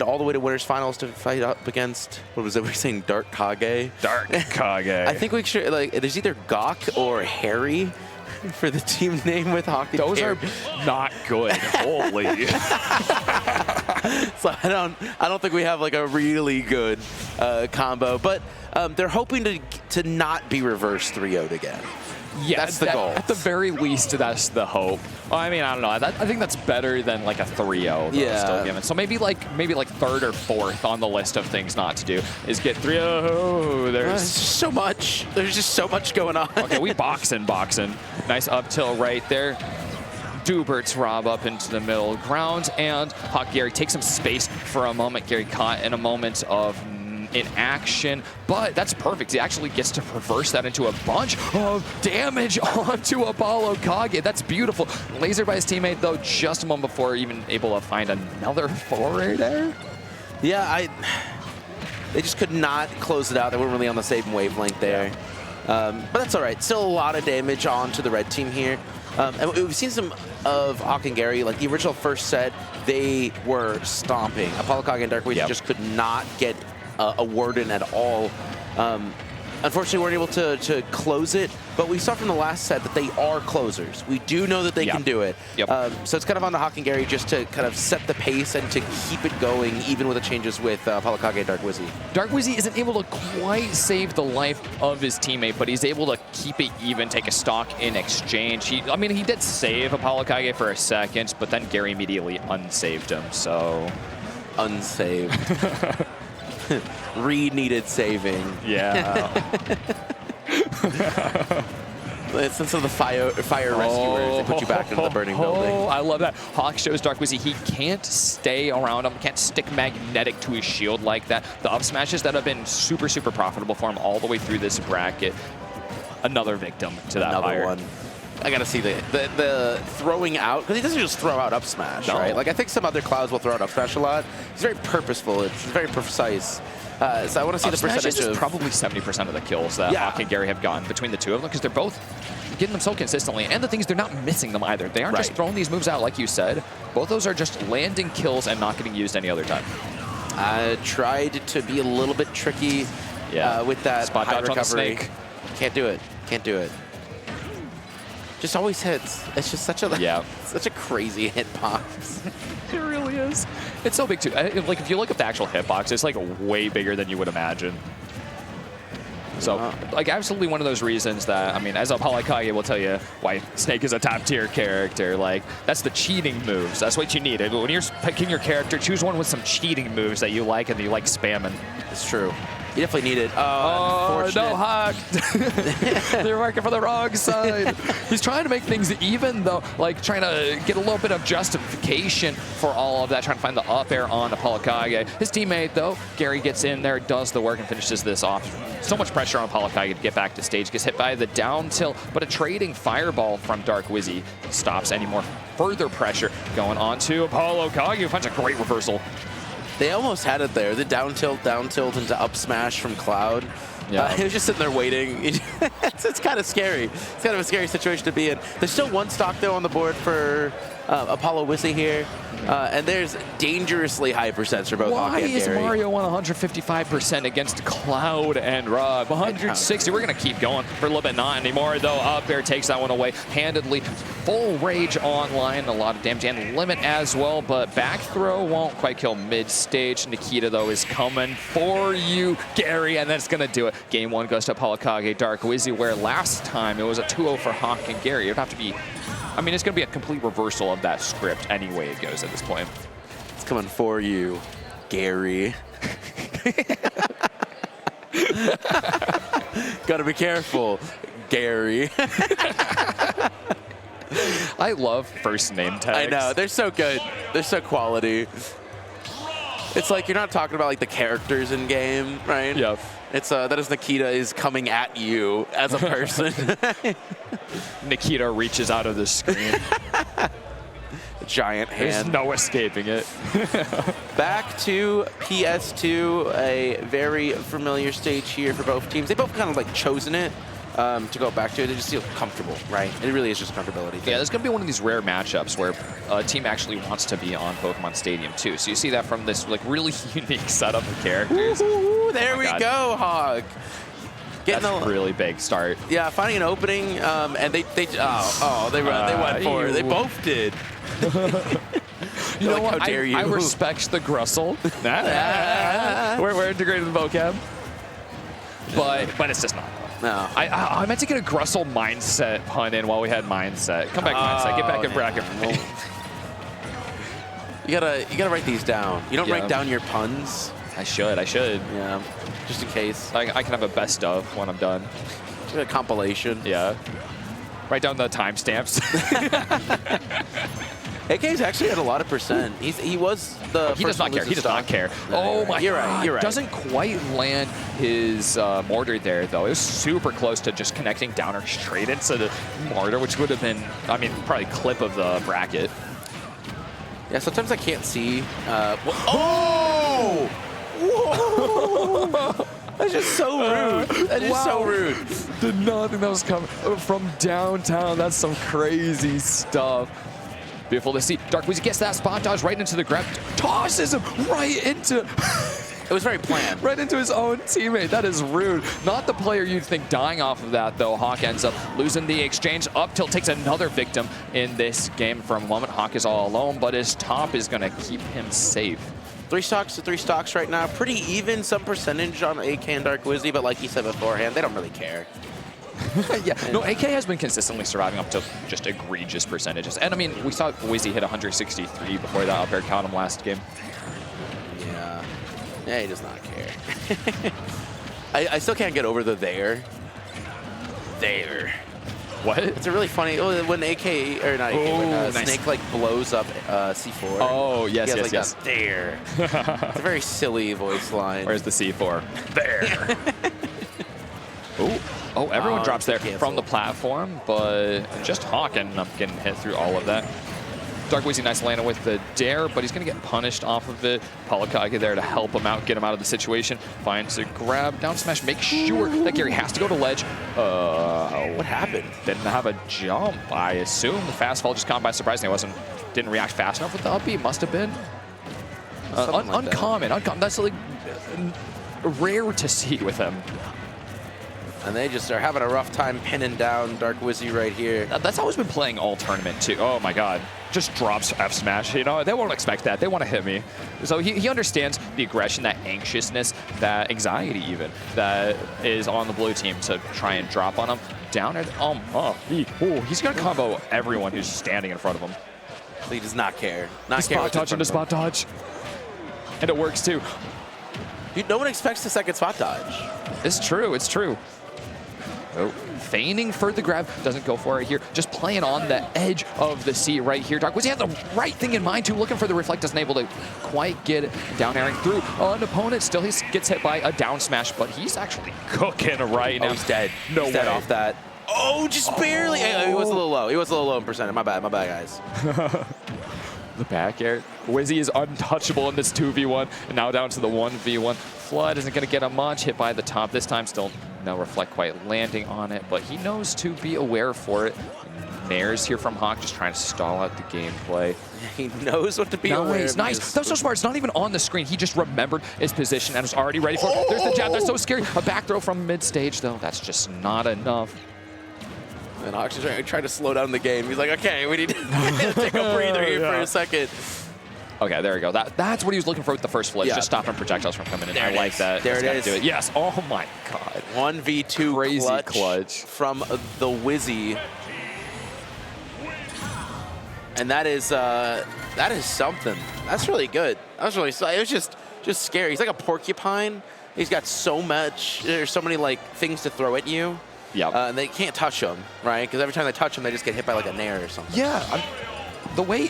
all the way to winners finals to fight up against, what was it, we were saying Dark Kage? Dark Kage. I think we should, like, there's either Gok or Harry for the team name with Hockey. Those are not good. Holy. So I don't think we have like a really good combo, but they're hoping to not be reverse 3-0'd again. Yeah, that's the goal. At the very least, that's the hope. Well, I mean, I don't know. I think that's better than like a 3-0. Yeah. Still given. So maybe like third or fourth on the list of things not to do is get 3-0. There's just so much. There's just so much going on. Okay, we boxing. Nice up tilt right there. Dubert's Rob up into the middle ground, and Gary takes some space for a moment. Gary caught in a moment of inaction, but that's perfect. He actually gets to reverse that into a bunch of damage onto ApolloKage. That's beautiful. Lasered by his teammate, though, just a moment before even able to find another foray there. Yeah, they just could not close it out. They weren't really on the same wavelength there. But that's all right. Still a lot of damage onto the red team here. And we've seen some of Hawk and Gary, like the original first set, they were stomping. ApolloKage and Dark Wizzy just could not get a word in at all. Unfortunately, we weren't able to close it, but we saw from the last set that they are closers. We do know that they can do it. So it's kind of on the Hawk and Gary just to kind of set the pace and to keep it going, even with the changes with ApolloKage and Dark Wizzy. Dark Wizzy isn't able to quite save the life of his teammate, but he's able to keep it even, take a stock in exchange. I mean, he did save ApolloKage for a second, but then Gary immediately unsaved him, so... Unsaved. Needed saving. Yeah. Since of the fire rescuers, they put you back into the burning building. Oh, I love that. Hawk shows Dark Wizzy he can't stay around him, can't stick magnetic to his shield like that. The up smashes that have been super, super profitable for him all the way through this bracket. Another victim to that fire. One. I gotta see the throwing out, because he doesn't just throw out up smash, right? Like I think some other clouds will throw out up smash a lot. He's very purposeful. It's very precise. So I want to see the percentage of probably 70% of the kills that Hawk and Gary have gotten between the two of them, because they're both getting them so consistently. And the thing is, they're not missing them either. They aren't just throwing these moves out, like you said. Both those are just landing kills and not getting used any other time. I tried to be a little bit tricky with that spot high dodge recovery. on the snake. Can't do it. Can't do it. Just always hits. It's just such a such a crazy hitbox. It really is. It's so big too. Like if you look at the actual hitbox, it's like way bigger than you would imagine. So, like, absolutely one of those reasons that, I mean, as ApolloKage will tell you why Snake is a top-tier character. Like, that's the cheating moves. That's what you need. When you're picking your character, choose one with some cheating moves that you like and that you like spamming. It's true. You definitely need it. Oh, no, Hawk. They're working for the wrong side. He's trying to make things even, though, like trying to get a little bit of justification for all of that, trying to find the up air on ApolloKage. His teammate, though, Gary gets in there, does the work, and finishes this off. So much pressure on ApolloKage to get back to stage. Gets hit by the down tilt, but a trading fireball from Dark Wizzy stops any more further pressure going on to ApolloKage, who finds a great reversal. They almost had it there. The down tilt into up smash from Cloud. Yeah. He was just sitting there waiting. It's kind of scary. It's kind of a scary situation to be in. There's still one stock, though, on the board for ApolloWizzy here. And there's dangerously high percents for both Hawk and Gary. Why is Mario on 155% against Cloud and Rob? 160. We're going to keep going for a little bit. Not anymore, though. Up air takes that one away handedly. Full rage online. A lot of damage and limit as well. But back throw won't quite kill mid-stage. Nikita, though, is coming for you, Gary. And that's going to do it. Game one goes to ApolloKage, Dark Wizzy, where last time it was a 2-0 for Hawk and Gary. It would have to be... I mean, it's going to be a complete reversal of that script any way it goes at this point. It's coming for you, Gary. Gotta be careful, Gary. I love first name tags. I know, they're so good. They're so quality. It's like you're not talking about like the characters in game, right? Yep. It's that is Nikita is coming at you as a person. Nikita reaches out of the screen. Giant hand. There's no escaping it. Back to PS2, a very familiar stage here for both teams. They both kind of like chosen it to go back to. They just feel comfortable, right? It really is just a comfortability thing. Yeah, there's going to be one of these rare matchups where a team actually wants to be on Pokemon Stadium too. So you see that from this like really unique setup of characters. Ooh, there we go, Hog. That's a really big start. Yeah, finding an opening, and they went for it. They both did. You know like, what? how dare you? I respect the Grussel. We're integrating the vocab. But it's just not. No. I meant to get a Grussel mindset pun in while we had mindset. Come back, mindset. Get back in bracket for me. You gotta write these down. You don't write down your puns. I should. Yeah, just in case. I can have a best of when I'm done. A compilation. Yeah. Write down the timestamps. AK's actually had a lot of percent. He was the. He does not care. He does not care. Oh my God. You're right. Doesn't quite land his mortar there though. It was super close to just connecting downer straight into the mortar, which would have been, I mean, probably clip of the bracket. Yeah. Sometimes I can't see. Oh! Whoa! That's just so rude. That is so rude. Did not think that was coming from downtown. That's some crazy stuff. Beautiful to see. Dark Wizzy gets that spot dodge right into the grab. Tosses him right into... It was very planned. Right into his own teammate. That is rude. Not the player you'd think dying off of that, though. Hawk ends up losing the exchange. Up tilt takes another victim in this game for a moment. Hawk is all alone, but his top is going to keep him safe. 3 stocks to 3 stocks right now. Pretty even, some percentage on AK and Dark Wizzy, but like you said beforehand, they don't really care. Yeah, no, AK has been consistently surviving up to just egregious percentages. And I mean, we saw Wizzy hit 163 before that up air caught him last game. Yeah, he does not care. I still can't get over the there. What? It's a really funny, when AK, or not AK, when nice. Snake like blows up C4. Oh, yes, yes, yes. There. It's a very silly voice line. Where's the C4? There. Oh, everyone drops there from the platform, but just Hawk ended up getting hit through all of that. Dark Wizzy nice landing with the dare, but he's going to get punished off of it. ApolloKage there to help him out, get him out of the situation. Finds a grab, down smash, make sure that Gary has to go to ledge. What happened? Didn't have a jump, I assume. The fast fall just caught him by surprise, and he didn't react fast enough with the up B. Must have been. Like uncommon. That's like rare to see with him. And they just are having a rough time pinning down Dark Wizzy right here. That's always been playing all tournament too. Oh my God. Just drops F smash. You know, they won't expect that. They want to hit me. So he understands the aggression, that anxiousness, that anxiety even that is on the blue team to try and drop on him. Down at he's gonna combo everyone who's standing in front of him. He does not care. Spot dodge into spot dodge. And it works too. No one expects the second spot dodge. It's true. It's true. Oh, feigning for the grab, doesn't go for it here. Just playing on the edge of the sea right here. Dark Wizzy had the right thing in mind too, looking for the reflect, doesn't able to quite get it down airing through an opponent. Still, he gets hit by a down smash, but he's actually cooking right now. He's dead. No he's way. Dead off that. Oh, just barely. He was a little low. He was a little low in percentage. My bad, guys. The back air. Wizzy is untouchable in this 2v1, and now down to the 1v1. Flood isn't going to get a much hit by the top this time. Still no reflect quite landing on it, but he knows to be aware for it. Nares here from Hawk, just trying to stall out the gameplay. He knows what to be aware of. Nice. That's so smart. It's not even on the screen. He just remembered his position and was already ready for it. There's the jab. That's so scary. A back throw from mid-stage, though. That's just not enough. And Hawk's just trying to slow down the game. He's like, okay, we need to take a breather here for a second. Okay, there we go. That's what he was looking for with the first flip. Just stopping projectiles from coming in. I like that. There it is. Do it. Yes. Oh my God. 1v2 crazy clutch from the Wizzy. And that is something. That's really good. That was really. It was just scary. He's like a porcupine. He's got so much. There's so many like things to throw at you. Yeah. And they can't touch him, right? Because every time they touch him, they just get hit by like a nair or something. Yeah. The way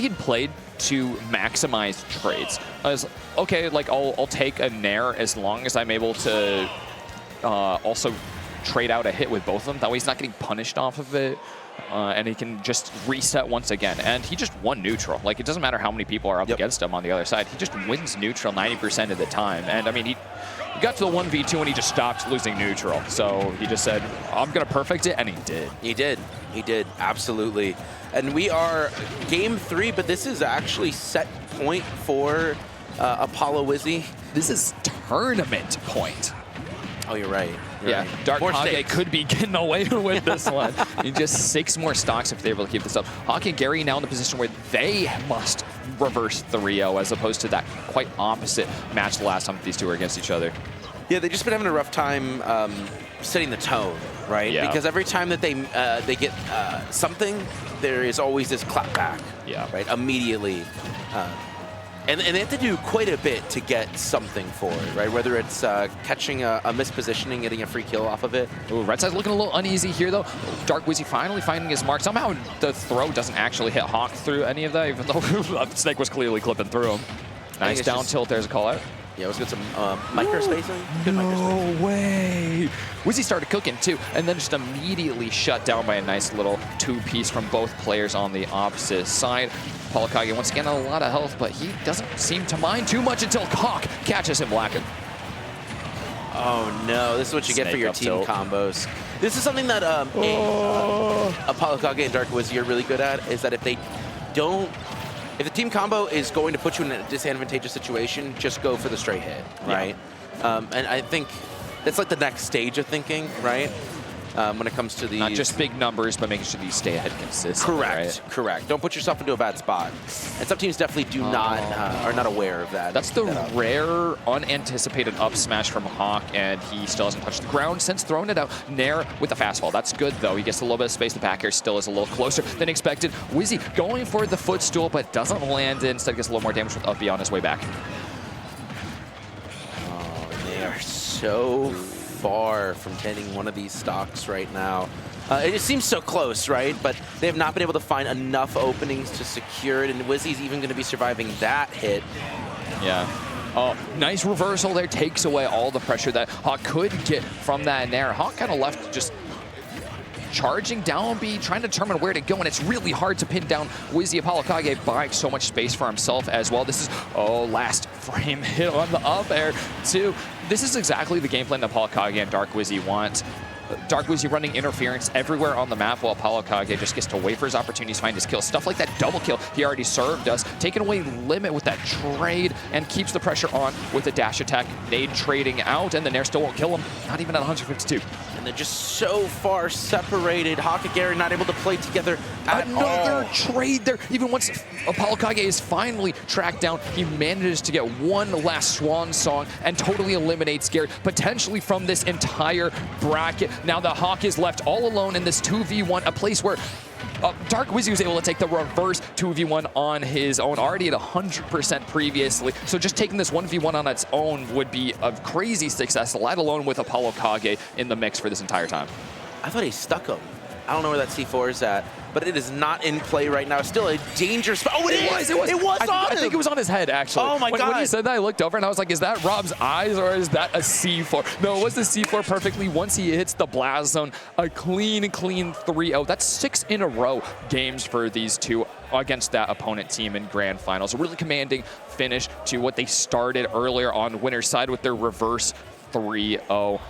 he'd played to maximize trades is okay. Like I'll take a nair as long as I'm able to also trade out a hit with both of them. That way he's not getting punished off of it. And he can just reset once again. And he just won neutral. Like, it doesn't matter how many people are up against him on the other side. He just wins neutral 90% of the time. And, I mean, he got to the 1v2 and he just stopped losing neutral. So he just said, I'm going to perfect it, and he did. He did. He did, absolutely. And we are game 3, but this is actually set point for Apollo Wizzy. This is tournament point. Oh, you're right. Yeah, right. ApolloKage could be getting away with this one. You just 6 more stocks if they're able to keep this up. Hawk and Gary now in the position where they must reverse 3-0 as opposed to that quite opposite match the last time these two were against each other. Yeah, they've just been having a rough time setting the tone, right? Yeah. Because every time that they get something, there is always this clap back, right? Immediately. And they have to do quite a bit to get something for it, right? Whether it's catching a mispositioning, getting a free kill off of it. Ooh, right side's looking a little uneasy here, though. Dark Wizzy finally finding his mark. Somehow the throw doesn't actually hit Hawk through any of that, even though Snake was clearly clipping through him. Nice down tilt. There's a call out. Yeah, it was good. Some micro-spacing. Good micro-spacing. No way. Wizzy started cooking, too, and then just immediately shut down by a nice little 2-piece from both players on the opposite side. ApolloKage once again a lot of health, but he doesn't seem to mind too much until Hawk catches him lacking. Oh, no. This is what you get for your team combos. This is something that ApolloKage and Dark Wizzy are really good at, is that if they don't... If the team combo is going to put you in a disadvantageous situation, just go for the straight hit, right? Yeah. And I think that's like the next stage of thinking, right? When it comes to the... Not just big numbers, but making sure that you stay ahead consistently. Correct, right? Correct. Don't put yourself into a bad spot. And some teams definitely do not, are not aware of that. That's the rare, unanticipated up smash from Hawk, and he still hasn't touched the ground since throwing it out. Nair with the fastball. That's good, though. He gets a little bit of space. The back air still is a little closer than expected. Wizzy going for the footstool, but doesn't land it. Instead gets a little more damage with up B on his way back. Oh, they are so far from getting one of these stocks right now. It just seems so close, right? But they have not been able to find enough openings to secure it, and Wizzy's even going to be surviving that hit. Yeah. Oh, nice reversal there. Takes away all the pressure that Hawk could get from that Nair. Hawk kind of left just charging down B, trying to determine where to go, and it's really hard to pin down Wizzy. ApolloKage buying so much space for himself as well. This is, last frame hit on the up air, too. This is exactly the game plan that ApolloKage and Dark Wizzy want. Dark Wizzy running interference everywhere on the map while ApolloKage just gets to wait for his opportunities, find his kill. Stuff like that double kill he already served us. Taking away limit with that trade and keeps the pressure on with the dash attack. Nade trading out, and the Nair still won't kill him. Not even at 152. And they're just so far separated. Hawk and Gary not able to play together at Another all. trade there. Even once ApolloKage is finally tracked down, he manages to get one last swan song and totally eliminates Gary, potentially from this entire bracket. Now the Hawk is left all alone in this 2v1, a place where Dark Wizzy was able to take the reverse 2v1 on his own, already at 100% previously. So just taking this 1v1 on its own would be a crazy success, let alone with ApolloKage in the mix for this entire time. I thought he stuck him. I don't know where that C4 is at, but it is not in play right now. Still a dangerous spot. Oh, it was on him. I think it was on his head, actually. Oh, my God. When he said that, I looked over and I was like, is that Rob's eyes or is that a C4? No, it was the C4 perfectly. Once he hits the blast zone, a clean 3-0. That's 6 in a row games for these two against that opponent team in grand finals. A really commanding finish to what they started earlier on winner's side with their reverse 3-0